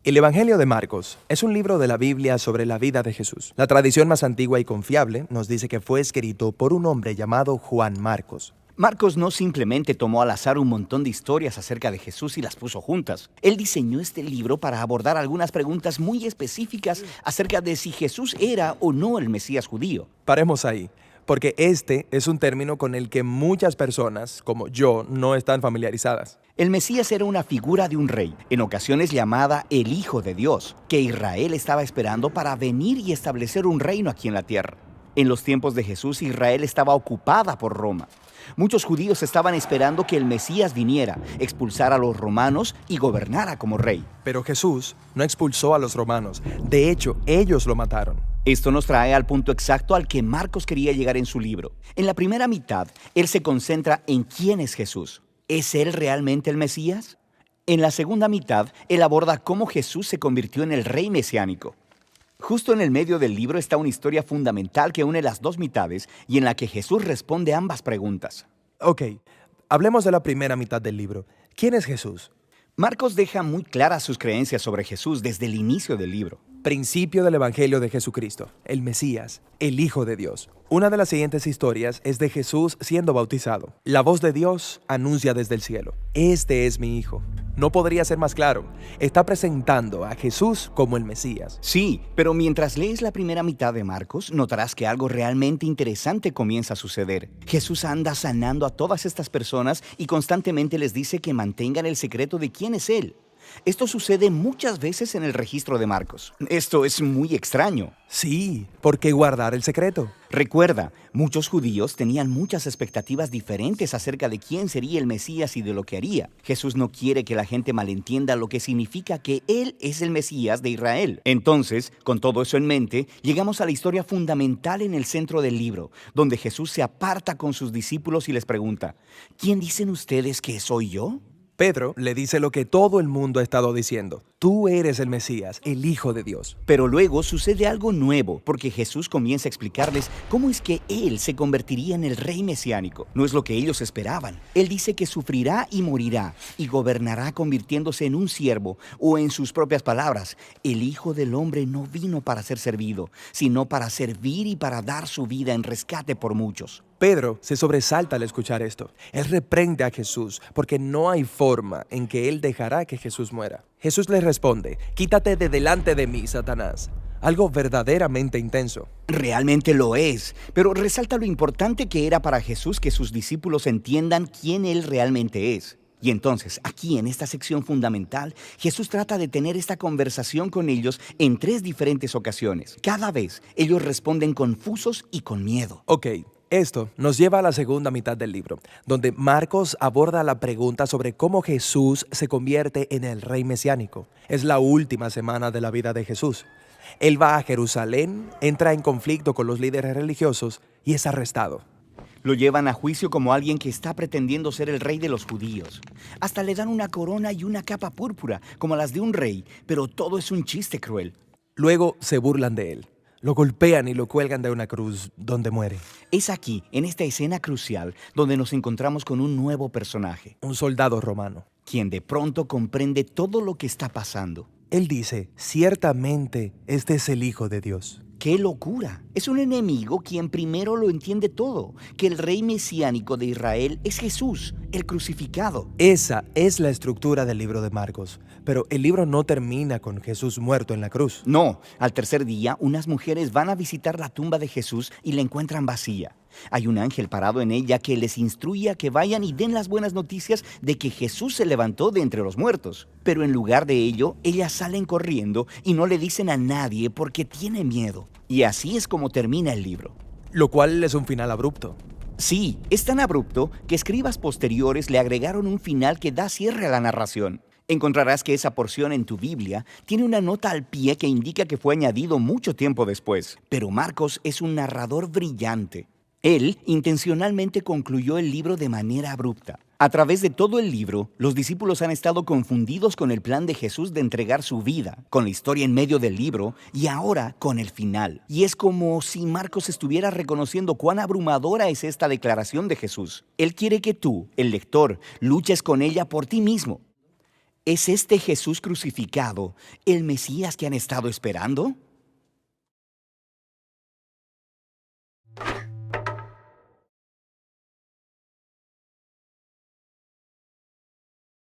El Evangelio de Marcos es un libro de la Biblia sobre la vida de Jesús. La tradición más antigua y confiable nos dice que fue escrito por un hombre llamado Juan Marcos. Marcos no simplemente tomó al azar un montón de historias acerca de Jesús y las puso juntas. Él diseñó este libro para abordar algunas preguntas muy específicas acerca de si Jesús era o no el Mesías judío. Paremos ahí, porque este es un término con el que muchas personas, como yo, no están familiarizadas. El Mesías era una figura de un rey, en ocasiones llamada el Hijo de Dios, que Israel estaba esperando para venir y establecer un reino aquí en la tierra. En los tiempos de Jesús, Israel estaba ocupada por Roma. Muchos judíos estaban esperando que el Mesías viniera, expulsara a los romanos y gobernara como rey. Pero Jesús no expulsó a los romanos. De hecho, ellos lo mataron. Esto nos trae al punto exacto al que Marcos quería llegar en su libro. En la primera mitad, él se concentra en quién es Jesús. ¿Es él realmente el Mesías? En la segunda mitad, él aborda cómo Jesús se convirtió en el rey mesiánico. Justo en el medio del libro está una historia fundamental que une las dos mitades y en la que Jesús responde ambas preguntas. Ok, hablemos de la primera mitad del libro. ¿Quién es Jesús? Marcos deja muy claras sus creencias sobre Jesús desde el inicio del libro. Principio del Evangelio de Jesucristo, el Mesías, el Hijo de Dios. Una de las siguientes historias es de Jesús siendo bautizado. La voz de Dios anuncia desde el cielo: "Este es mi Hijo". No podría ser más claro. Está presentando a Jesús como el Mesías. Sí, pero mientras lees la primera mitad de Marcos, notarás que algo realmente interesante comienza a suceder. Jesús anda sanando a todas estas personas y constantemente les dice que mantengan el secreto de quién es Él. Esto sucede muchas veces en el registro de Marcos. Esto es muy extraño. Sí, ¿por qué guardar el secreto? Recuerda, muchos judíos tenían muchas expectativas diferentes acerca de quién sería el Mesías y de lo que haría. Jesús no quiere que la gente malentienda lo que significa que Él es el Mesías de Israel. Entonces, con todo eso en mente, llegamos a la historia fundamental en el centro del libro, donde Jesús se aparta con sus discípulos y les pregunta: ¿quién dicen ustedes que soy yo? Pedro le dice lo que todo el mundo ha estado diciendo: tú eres el Mesías, el Hijo de Dios. Pero luego sucede algo nuevo, porque Jesús comienza a explicarles cómo es que Él se convertiría en el rey mesiánico. No es lo que ellos esperaban. Él dice que sufrirá y morirá, y gobernará convirtiéndose en un siervo, o en sus propias palabras: el Hijo del Hombre no vino para ser servido, sino para servir y para dar su vida en rescate por muchos. Pedro se sobresalta al escuchar esto. Él reprende a Jesús porque no hay forma en que él dejará que Jesús muera. Jesús le responde: quítate de delante de mí, Satanás. Algo verdaderamente intenso. Realmente lo es, pero resalta lo importante que era para Jesús que sus discípulos entiendan quién Él realmente es. Y entonces, aquí en esta sección fundamental, Jesús trata de tener esta conversación con ellos en 3 diferentes ocasiones. Cada vez, ellos responden confusos y con miedo. Ok, esto nos lleva a la segunda mitad del libro, donde Marcos aborda la pregunta sobre cómo Jesús se convierte en el rey mesiánico. Es la última semana de la vida de Jesús. Él va a Jerusalén, entra en conflicto con los líderes religiosos y es arrestado. Lo llevan a juicio como alguien que está pretendiendo ser el rey de los judíos. Hasta le dan una corona y una capa púrpura, como las de un rey, pero todo es un chiste cruel. Luego se burlan de él. Lo golpean y lo cuelgan de una cruz, donde muere. Es aquí, en esta escena crucial, donde nos encontramos con un nuevo personaje, Un soldado romano. quien de pronto comprende todo lo que está pasando. Él dice: ciertamente este es el Hijo de Dios. ¡Qué locura! Es un enemigo quien primero lo entiende todo, que el rey mesiánico de Israel es Jesús, el crucificado. Esa es la estructura del libro de Marcos. Pero el libro no termina con Jesús muerto en la cruz. No, al tercer día, unas mujeres van a visitar la tumba de Jesús y la encuentran vacía. Hay un ángel parado en ella que les instruye a que vayan y den las buenas noticias de que Jesús se levantó de entre los muertos. Pero en lugar de ello, ellas salen corriendo y no le dicen a nadie porque tienen miedo. Y así es como termina el libro. Lo cual es un final abrupto. Sí, es tan abrupto que escribas posteriores le agregaron un final que da cierre a la narración. Encontrarás que esa porción en tu Biblia tiene una nota al pie que indica que fue añadido mucho tiempo después. Pero Marcos es un narrador brillante. Él intencionalmente concluyó el libro de manera abrupta. A través de todo el libro, los discípulos han estado confundidos con el plan de Jesús de entregar su vida, con la historia en medio del libro y ahora con el final. Y es como si Marcos estuviera reconociendo cuán abrumadora es esta declaración de Jesús. Él quiere que tú, el lector, luches con ella por ti mismo. ¿Es este Jesús crucificado el Mesías que han estado esperando?